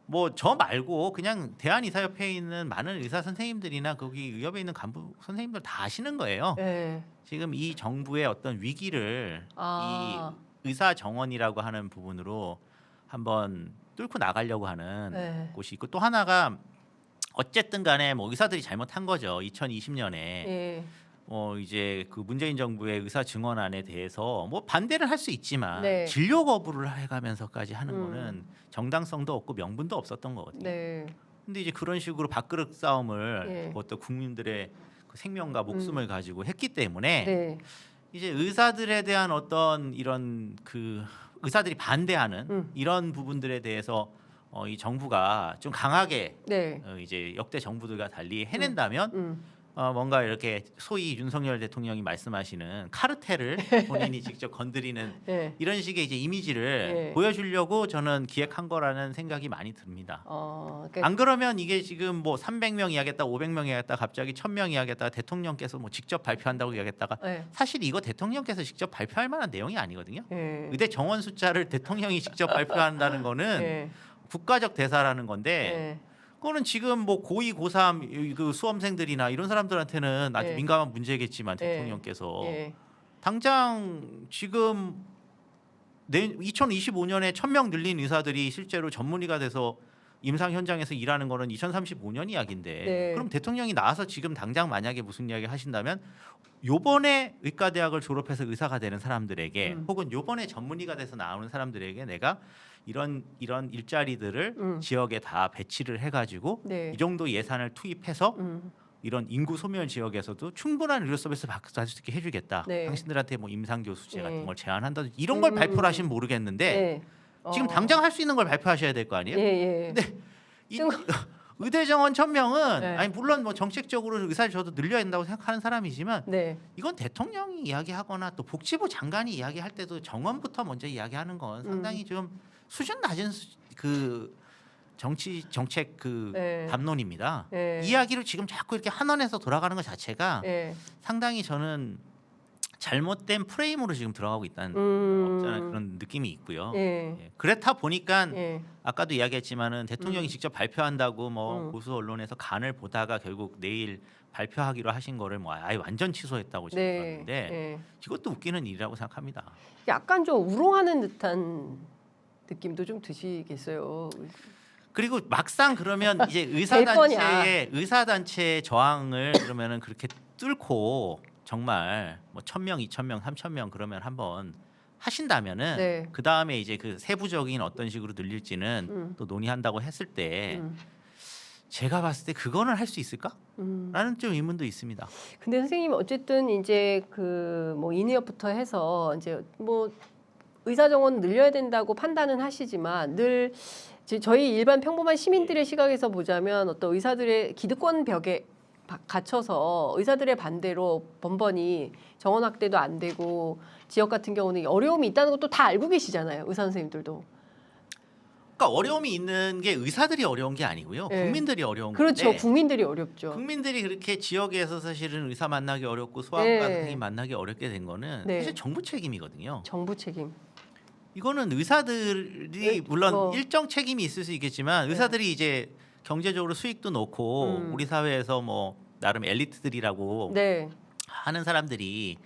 S2: 뭐 저 말고 그냥 대한의사협회에 있는 많은 의사 선생님들이나 거기 의협에 있는 간부 선생님들 다 아시는 거예요.
S1: 네.
S2: 지금 이 정부의 어떤 위기를
S1: 아.
S2: 이 의사 정원이라고 하는 부분으로 한번 뚫고 나가려고 하는
S1: 네.
S2: 곳이 있고 또 하나가 어쨌든 간에 뭐 의사들이 잘못한 거죠. 2020년에
S1: 예.
S2: 이제 그 문재인 정부의 의사 증원안에 대해서 뭐 반대를 할 수 있지만
S1: 네.
S2: 진료 거부를 해가면서까지 하는
S1: 음.
S2: 거는 정당성도 없고 명분도 없었던 거거든요.
S1: 네.
S2: 근데 이제 그런 식으로 밥그릇 싸움을
S1: 예.
S2: 그것도 국민들의 그 생명과 목숨을 가지고 했기 때문에
S1: 네.
S2: 이제 의사들에 대한 어떤 이런 그 의사들이 반대하는 이런 부분들에 대해서 이 정부가 좀 강하게
S1: 네.
S2: 이제 역대 정부들과 달리 해낸다면 뭔가 이렇게 소위 윤석열 대통령이 말씀하시는 카르텔을 본인이 직접 건드리는
S1: 네.
S2: 이런 식의 이제 이미지를
S1: 네.
S2: 보여주려고 저는 기획한 거라는 생각이 많이 듭니다.
S1: 그러니까
S2: 안 그러면 이게 지금 뭐 300명 이야기했다, 500명 이야기했다, 갑자기 1000명 이야기했다가 대통령께서 뭐 직접 발표한다고 이야기했다가
S1: 네.
S2: 사실 이거 대통령께서 직접 발표할 만한 내용이 아니거든요.
S1: 예.
S2: 의대 정원 숫자를 대통령이 직접 발표한다는 거는
S1: 예.
S2: 국가적 대사라는 건데
S1: 예.
S2: 그거는 지금 뭐 고2, 고3 그 수험생들이나 이런 사람들한테는 아주
S1: 예.
S2: 민감한 문제겠지만
S1: 예.
S2: 대통령께서
S1: 예.
S2: 당장 지금 2025년에 1000명 늘린 의사들이 실제로 전문의가 돼서 임상 현장에서 일하는 거는 2035년 이야기인데
S1: 네.
S2: 그럼 대통령이 나와서 지금 당장 만약에 무슨 이야기 하신다면 요번에 의과대학을 졸업해서 의사가 되는 사람들에게 혹은 요번에 전문의가 돼서 나오는 사람들에게 내가 이런 일자리들을 지역에 다 배치를 해가지고
S1: 네.
S2: 이 정도 예산을 투입해서 이런 인구 소멸 지역에서도 충분한 의료 서비스 받을 수 있게 해주겠다.
S1: 네.
S2: 당신들한테 뭐 임상교수제
S1: 네.
S2: 같은 걸 제안한다든지 이런 걸 발표를 하시면 모르겠는데
S1: 네.
S2: 지금 당장 할 수 있는 걸 발표하셔야 될 거 아니에요?
S1: 예, 예.
S2: 근데 이 의대 정원 1000명은
S1: 네.
S2: 아니 물론 뭐 정책적으로 의사를 저도 늘려야 된다고 생각하는 사람이지만
S1: 네.
S2: 이건 대통령이 이야기하거나 또 복지부 장관이 이야기할 때도 정원부터 먼저 이야기하는 건 상당히 좀 수준 낮은 그 정책 그
S1: 네.
S2: 담론입니다.
S1: 네.
S2: 이야기를 지금 자꾸 이렇게 한원에서 돌아가는 것 자체가
S1: 예.
S2: 상당히 저는 잘못된 프레임으로 지금 들어가고 있다는 없잖아요. 그런 느낌이 있고요.
S1: 예.
S2: 예. 그렇다 보니까
S1: 예.
S2: 아까도 이야기했지만은 대통령이 직접 발표한다고 뭐 보수 언론에서 간을 보다가 결국 내일 발표하기로 하신 거를 뭐 아예 완전 취소했다고 지금
S1: 네.
S2: 들었는데
S1: 예.
S2: 이것도 웃기는 일이라고 생각합니다.
S1: 약간 좀 우롱하는 듯한 느낌도 좀 드시겠어요.
S2: 그리고 막상 그러면 이제
S1: 될 거냐.
S2: 의사단체의 저항을 그러면은 그렇게 뚫고 정말 뭐 1000명, 2000명, 3000명 그러면 한번 하신다면은
S1: 네.
S2: 그 다음에 이제 그 세부적인 어떤 식으로 늘릴지는 또 논의한다고 했을 때 제가 봤을 때 그거는 할 수 있을까? 라는 좀 의문도 있습니다.
S1: 근데 선생님 어쨌든 이제 그 뭐 인의협부터 해서 이제 뭐 의사 정원 늘려야 된다고 판단은 하시지만 늘 이제 저희 일반 평범한 시민들의 시각에서 보자면 어떤 의사들의 기득권 벽에 갇혀서 의사들의 반대로 번번이 정원 확대도 안 되고 지역 같은 경우는 어려움이 있다는 것도 다 알고 계시잖아요. 의사 선생님들도.
S2: 그러니까 어려움이 있는 게 의사들이 어려운 게 아니고요.
S1: 네.
S2: 국민들이 어려운
S1: 그렇죠.
S2: 건데
S1: 국민들이 어렵죠.
S2: 국민들이 그렇게 지역에서 사실은 의사 만나기 어렵고 소아과
S1: 네.
S2: 선생님 만나기 어렵게 된 거는
S1: 네.
S2: 사실 정부 책임이거든요.
S1: 정부 책임.
S2: 이거는 의사들이 물론
S1: 뭐.
S2: 일정 책임이 있을 수 있겠지만 의사들이 이제 경제적으로 수익도 놓고 우리 사회에서 뭐 나름 엘리트들이라고
S1: 네.
S2: 하는 사람들이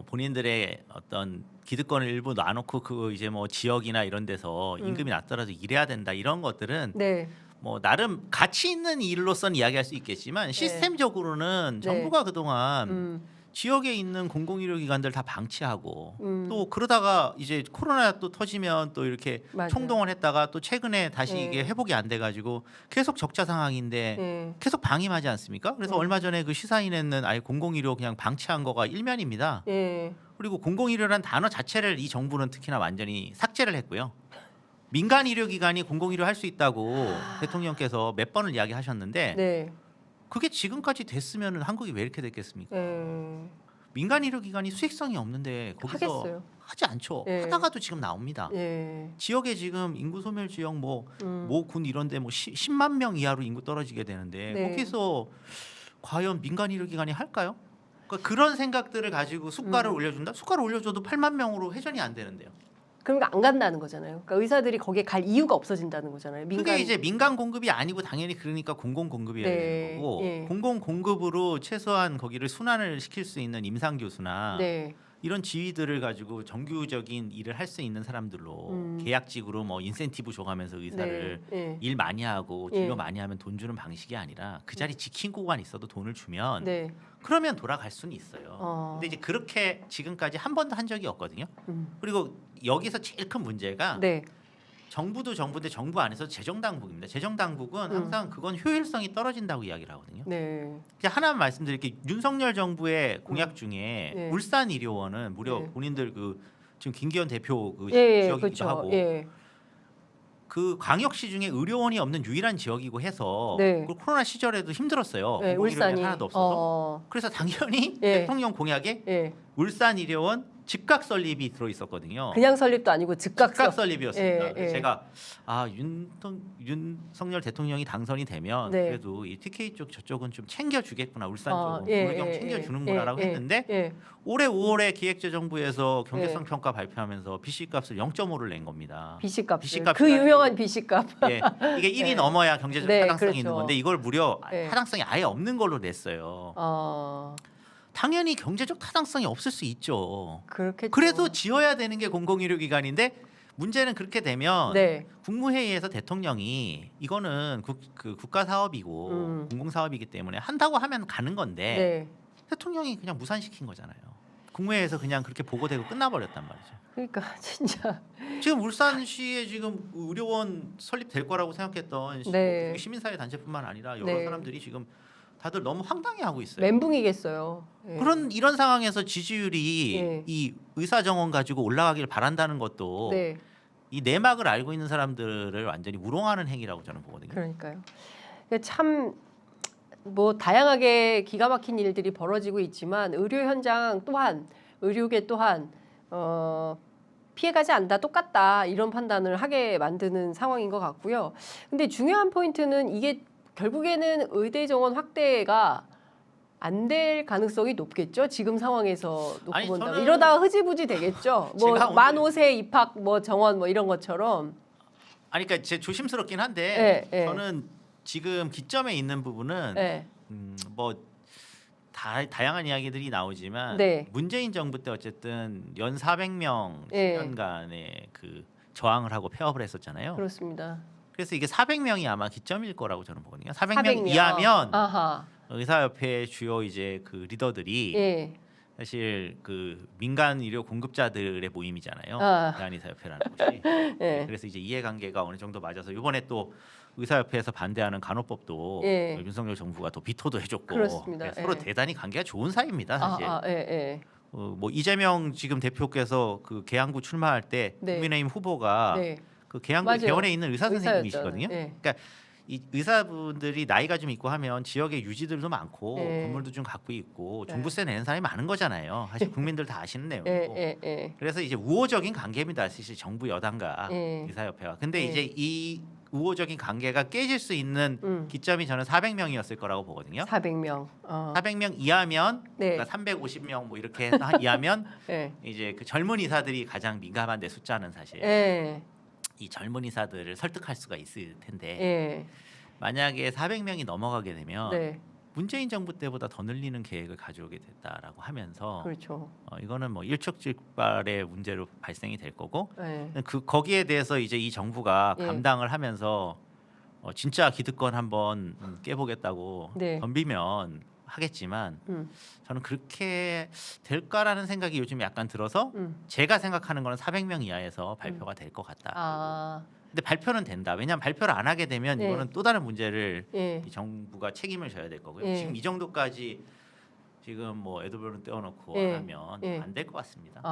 S2: 본인들의 어떤 기득권을 일부 놔놓고 그 이제 뭐 지역이나 이런 데서 임금이 낮더라도 일해야 된다 이런 것들은
S1: 네.
S2: 뭐 나름 가치 있는 일로서는 이야기할 수 있겠지만 시스템적으로는
S1: 네.
S2: 정부가 그동안 지역에 있는 공공의료기관들 다 방치하고 또 그러다가 이제 코로나 또 터지면 또 이렇게
S1: 맞아요.
S2: 총동원 했다가 또 최근에 다시
S1: 네.
S2: 이게 회복이 안 돼가지고 계속 적자 상황인데
S1: 네.
S2: 계속 방임하지 않습니까? 그래서 얼마 전에 그 시사인에는 아예 공공의료 그냥 방치한 거가 일면입니다.
S1: 네.
S2: 그리고 공공의료란 단어 자체를 이 정부는 특히나 완전히 삭제를 했고요. 민간 의료기관이 공공의료 할 수 있다고 대통령께서 몇 번을 이야기하셨는데
S1: 네.
S2: 그게 지금까지 됐으면 한국이 왜 이렇게 됐겠습니까?
S1: 네.
S2: 민간 의료기관이 수익성이 없는데 거기서
S1: 하겠어요.
S2: 하지 않죠.
S1: 네.
S2: 하다가도 지금 나옵니다.
S1: 네.
S2: 지역에 지금 인구 소멸 지역 모 군 이런데 뭐 10만 명 이하로 인구 떨어지게 되는데
S1: 네.
S2: 거기서 과연 민간 의료기관이 할까요? 그러니까 그런 생각들을 가지고 수가를 올려준다? 수가를 올려줘도 8만 명으로 회전이 안 되는데요.
S1: 그러니까 안 간다는 거잖아요. 그러니까 의사들이 거기에 갈 이유가 없어진다는 거잖아요.
S2: 그게 이제 민간 공급이 아니고 당연히 그러니까 공공 공급이어야
S1: 네,
S2: 되는 거고
S1: 예.
S2: 공공 공급으로 최소한 거기를 순환을 시킬 수 있는 임상 교수나
S1: 네.
S2: 이런 지위들을 가지고 정규적인 일을 할 수 있는 사람들로 계약직으로 뭐 인센티브 줘가면서 의사를
S1: 네, 네.
S2: 일 많이 하고 진료
S1: 예.
S2: 많이 하면 돈 주는 방식이 아니라 그 자리 지키고만 있어도 돈을 주면
S1: 네.
S2: 그러면 돌아갈 수는 있어요. 근데 이제 그렇게 지금까지 한 번도 한 적이 없거든요. 그리고 여기서 제일 큰 문제가
S1: 네.
S2: 정부도 정부인데 정부 안에서 재정 당국입니다. 재정 당국은 항상 그건 효율성이 떨어진다고 이야기를 하거든요.
S1: 네.
S2: 이제 하나만 말씀드릴게요. 윤석열 정부의 공약 중에
S1: 네.
S2: 울산 의료원은 무려
S1: 네.
S2: 본인들 그 지금 김기현 대표 그
S1: 예,
S2: 지역이기도
S1: 그렇죠.
S2: 하고
S1: 예.
S2: 그 광역시 중에 의료원이 없는 유일한 지역이고 해서
S1: 네.
S2: 그 코로나 시절에도 힘들었어요.
S1: 네,
S2: 공공의료원이
S1: 울산이
S2: 하나도 없어서.
S1: 어.
S2: 그래서 당연히
S1: 예.
S2: 대통령 공약에
S1: 예.
S2: 울산 의료원 즉각 설립이 들어 있었거든요.
S1: 그냥 설립도 아니고 즉각
S2: 즉각 설립이었습니다.
S1: 예,
S2: 그래서
S1: 예.
S2: 제가 윤석열 대통령이 당선이 되면
S1: 네.
S2: 그래도 이 TK 쪽 저쪽은 좀 챙겨주겠구나 울산
S1: 어,
S2: 쪽은
S1: 예,
S2: 우리경
S1: 예,
S2: 챙겨주는구나라고
S1: 예, 예,
S2: 했는데
S1: 예.
S2: 올해 5월에 기획재정부에서 경제성
S1: 예.
S2: 평가 발표하면서 BC값을 0.5를 낸 겁니다.
S1: BC값.
S2: BC값이라는
S1: 그 유명한 BC값.
S2: 예, 이게 1이
S1: 네.
S2: 넘어야 경제적
S1: 네,
S2: 타당성이
S1: 그렇죠.
S2: 있는 건데 이걸 무려
S1: 네.
S2: 타당성이 아예 없는 걸로 냈어요. 당연히 경제적 타당성이 없을 수 있죠.
S1: 그렇겠죠.
S2: 그래도 지어야 되는 게 공공의료기관인데 문제는 그렇게 되면
S1: 네.
S2: 국무회의에서 대통령이 이거는 국가 사업이고 공공 사업이기 때문에 한다고 하면 가는 건데
S1: 네.
S2: 대통령이 그냥 무산시킨 거잖아요. 국무회의에서 그냥 그렇게 보고되고 끝나버렸단 말이죠.
S1: 그러니까 진짜
S2: 지금 울산시에 지금 의료원 설립될 거라고 생각했던
S1: 네.
S2: 시민사회 단체뿐만 아니라 여러
S1: 네.
S2: 사람들이 지금 다들 너무 황당해하고 있어요.
S1: 멘붕이겠어요. 예.
S2: 이런 상황에서 지지율이
S1: 네.
S2: 이 의사 정원 가지고 올라가길 바란다는 것도
S1: 네.
S2: 이 내막을 알고 있는 사람들을 완전히 우롱하는 행위라고 저는 보거든요.
S1: 그러니까요. 참 뭐 다양하게 기가 막힌 일들이 벌어지고 있지만 의료 현장 또한 의료계 또한 피해가지 않다 똑같다 이런 판단을 하게 만드는 상황인 것 같고요. 근데 중요한 포인트는 이게 결국에는 의대 정원 확대가 안 될 가능성이 높겠죠. 지금 상황에서 놓고
S2: 아니,
S1: 본다면
S2: 저는
S1: 이러다가 흐지부지 되겠죠. 뭐
S2: 제가 오늘-
S1: 만 5세 입학 뭐 정원 뭐 이런 것처럼.
S2: 아니 그러니까 제 조심스럽긴 한데
S1: 예, 예.
S2: 저는 지금 기점에 있는 부분은
S1: 네.
S2: 뭐 다양한 이야기들이 나오지만
S1: 네.
S2: 문재인 정부 때 어쨌든 연 400명
S1: 예.
S2: 10년간의 그 저항을 하고 폐업을 했었잖아요.
S1: 그렇습니다.
S2: 그래서 이게 400명이 아마 기점일 거라고 저는 보거든요. 400명
S1: 400명.
S2: 이하면
S1: 아하.
S2: 의사협회 주요 이제 그 리더들이
S1: 예.
S2: 사실 그 민간 의료 공급자들의 모임이잖아요.
S1: 아.
S2: 대한의사협회라는 곳이.
S1: 예.
S2: 그래서 이제 이해관계가 어느 정도 맞아서 이번에 또 의사협회에서 반대하는 간호법도
S1: 예.
S2: 윤석열 정부가 또 비토도 해줬고
S1: 그렇습니다.
S2: 네, 서로
S1: 예.
S2: 대단히 관계가 좋은 사이입니다. 사실.
S1: 예, 예.
S2: 뭐 이재명 지금 대표께서 그 계양구 출마할 때
S1: 네.
S2: 국민의힘 후보가
S1: 네.
S2: 그 계양구
S1: 맞아요.
S2: 개원에 있는 의사 선생님이시거든요.
S1: 의사였잖아요. 예.
S2: 그러니까 이 의사분들이 나이가 좀 있고 하면 지역에 유지들도 많고
S1: 예.
S2: 건물도 좀 갖고 있고
S1: 네.
S2: 종부세 내는 사람이 많은 거잖아요. 사실 국민들 다 아시는 내용이고.
S1: 예.
S2: 그래서 이제 우호적인 관계입니다. 사실 정부 여당과
S1: 예.
S2: 의사협회와. 근데
S1: 예.
S2: 이제 이 우호적인 관계가 깨질 수 있는 기점이 저는 400명이었을 거라고 보거든요.
S1: 400명.
S2: 400명 이하면
S1: 네.
S2: 그러니까 350명 뭐 이렇게 해서 이하면
S1: 예.
S2: 이제 그 젊은 의사들이 가장 민감한 데 숫자는 사실
S1: 예.
S2: 이 젊은 의사들을 설득할 수가 있을 텐데
S1: 예.
S2: 만약에 400명이 넘어가게 되면
S1: 네.
S2: 문재인 정부 때보다 더 늘리는 계획을 가져오게 됐다라고 하면서
S1: 그렇죠.
S2: 이거는 뭐 일촉즉발의 문제로 발생이 될 거고
S1: 예.
S2: 거기에 대해서 이제 이 정부가
S1: 예.
S2: 감당을 하면서 진짜 기득권 한번 깨보겠다고
S1: 네.
S2: 덤비면 하겠지만
S1: 음.
S2: 저는 그렇게 될까라는 생각이 요즘 약간 들어서 제가 생각하는 거는 400명 이하에서 발표가 될 것 같다.
S1: 아.
S2: 근데 발표는 된다. 왜냐하면 발표를 안 하게 되면
S1: 예.
S2: 이거는 또 다른 문제를
S1: 예.
S2: 이 정부가 책임을 져야 될 거고요.
S1: 예.
S2: 지금 이 정도까지 지금 뭐 애도별은 떼어놓고
S1: 예.
S2: 하면
S1: 예.
S2: 안 될 것 같습니다.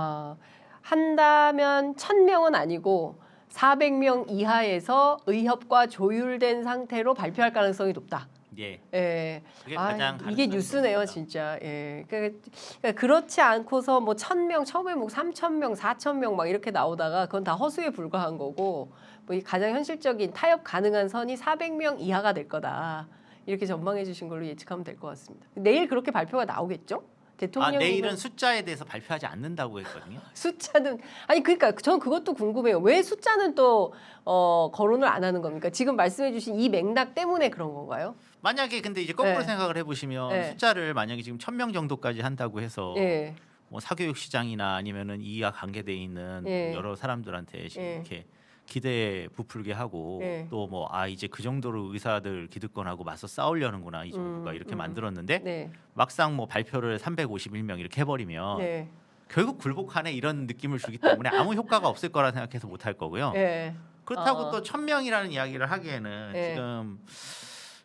S1: 한다면 1000명은 아니고 400명 이하에서 의협과 조율된 상태로 발표할 가능성이 높다.
S2: 예,
S1: 예.
S2: 그게 가장
S1: 이게
S2: 가능성이
S1: 뉴스네요,
S2: 높습니다.
S1: 진짜. 예. 그러니까 그렇지 않고서 뭐 1000명, 처음에 뭐 3000명, 4000명 막 이렇게 나오다가 그건 다 허수에 불과한 거고 뭐 이 가장 현실적인 타협 가능한 선이 400명 이하가 될 거다. 이렇게 전망해 주신 걸로 예측하면 될 것 같습니다. 내일 그렇게 발표가 나오겠죠? 대통령
S2: 내일은 숫자에 대해서 발표하지 않는다고 했거든요.
S1: 숫자는 아니 그러니까 전 그것도 궁금해요. 왜 숫자는 또 거론을 안 하는 겁니까? 지금 말씀해주신 이 맥락 때문에 그런 건가요?
S2: 만약에 근데 이제 거꾸로
S1: 네.
S2: 생각을 해보시면
S1: 네.
S2: 숫자를 만약에 지금 1,000명 정도까지 한다고 해서
S1: 예,
S2: 뭐 사교육 시장이나 아니면은 이와 관계돼 있는
S1: 예.
S2: 여러 사람들한테 지금
S1: 예.
S2: 이렇게 기대에 부풀게 하고
S1: 예.
S2: 또 뭐 이제 그 정도로 의사들 기득권하고 맞서 싸우려는구나 이 정부가 이렇게 만들었는데
S1: 네,
S2: 막상 뭐 발표를 351명 이렇게 해버리면
S1: 네,
S2: 결국 굴복하네 이런 느낌을 주기 때문에 아무 효과가 없을 거라 생각해서 못 할 거고요.
S1: 예.
S2: 그렇다고 또 1,000명이라는 이야기를 하기에는
S1: 예.
S2: 지금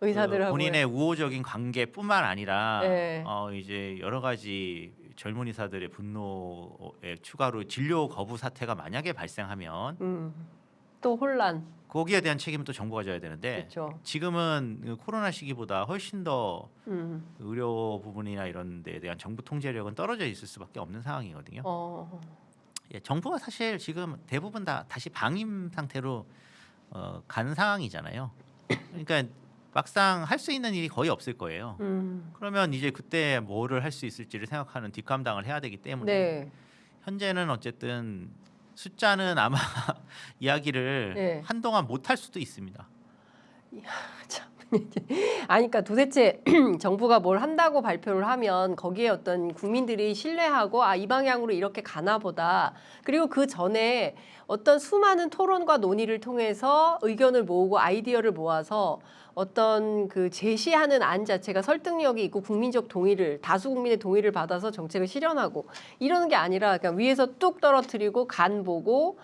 S1: 의사들하고
S2: 본인의 우호적인 관계뿐만 아니라
S1: 예.
S2: 이제 여러 가지 젊은 의사들의 분노에 추가로 진료 거부 사태가 만약에 발생하면
S1: 또 혼란.
S2: 거기에 대한 책임은 또 정부가 져야 되는데
S1: 그렇죠.
S2: 지금은 그 코로나 시기보다 훨씬 더
S1: 음.
S2: 의료 부분이나 이런 데에 대한 정부 통제력은 떨어져 있을 수밖에 없는 상황이거든요. 예, 정부가 사실 지금 대부분 다 다시 방임 상태로 가는 상황이잖아요. 그러니까 막상 할 수 있는 일이 거의 없을 거예요. 그러면 이제 그때 뭐를 할 수 있을지를 생각하는 뒷감당을 해야 되기 때문에
S1: 네.
S2: 현재는 어쨌든 숫자는 아마 이야기를
S1: 네.
S2: 한동안 못 할 수도 있습니다.
S1: 참. 아니, 그러니까 도대체 정부가 뭘 한다고 발표를 하면 거기에 어떤 국민들이 신뢰하고 이 방향으로 이렇게 가나 보다. 그리고 그 전에 어떤 수많은 토론과 논의를 통해서 의견을 모으고 아이디어를 모아서 어떤 그 제시하는 안 자체가 설득력이 있고 국민적 동의를 다수 국민의 동의를 받아서 정책을 실현하고 이러는 게 아니라 그냥 위에서 뚝 떨어뜨리고 간 보고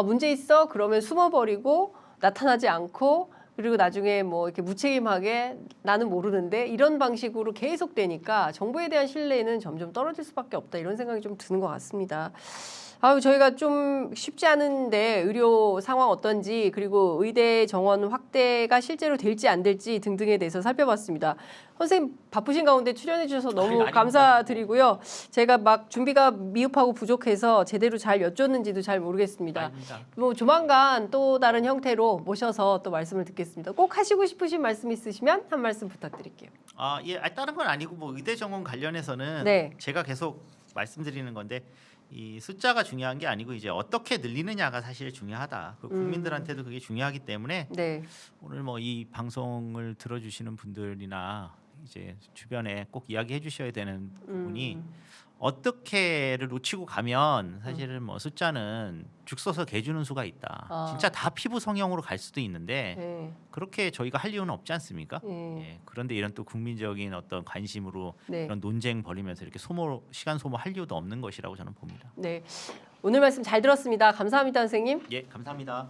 S1: 문제 있어 그러면 숨어버리고 나타나지 않고 그리고 나중에 뭐 이렇게 무책임하게 나는 모르는데 이런 방식으로 계속 되니까 정부에 대한 신뢰는 점점 떨어질 수밖에 없다 이런 생각이 좀 드는 것 같습니다. 저희가 좀 쉽지 않은데 의료 상황 어떤지 그리고 의대 정원 확대가 실제로 될지 안 될지 등등에 대해서 살펴봤습니다. 선생님 바쁘신 가운데 출연해 주셔서 너무
S2: 아닙니다.
S1: 감사드리고요. 제가 막 준비가 미흡하고 부족해서 제대로 잘 여쭙는지도 잘 모르겠습니다.
S2: 아닙니다.
S1: 뭐 조만간 또 다른 형태로 모셔서 또 말씀을 듣겠습니다. 꼭 하시고 싶으신 말씀 있으시면 한 말씀 부탁드릴게요.
S2: 예, 다른 건 아니고 뭐 의대 정원 관련해서는
S1: 네.
S2: 제가 계속 말씀드리는 건데 이 숫자가 중요한 게 아니고 이제 어떻게 늘리느냐가 사실 중요하다. 국민들한테도 그게 중요하기 때문에
S1: 네.
S2: 오늘 뭐 이 방송을 들어주시는 분들이나 이제 주변에 꼭 이야기해 주셔야 되는 부분이 어떻게를 놓치고 가면 사실은 뭐 숫자는 죽 서서 개 주는 수가 있다. 진짜 다 피부 성형으로 갈 수도 있는데
S1: 네.
S2: 그렇게 저희가 할 이유는 없지 않습니까?
S1: 네.
S2: 예, 그런데 이런 또 국민적인 어떤 관심으로
S1: 네.
S2: 이런 논쟁 벌이면서 이렇게 시간 소모할 이유도 없는 것이라고 저는 봅니다.
S1: 네. 오늘 말씀 잘 들었습니다. 감사합니다, 선생님.
S2: 예, 감사합니다.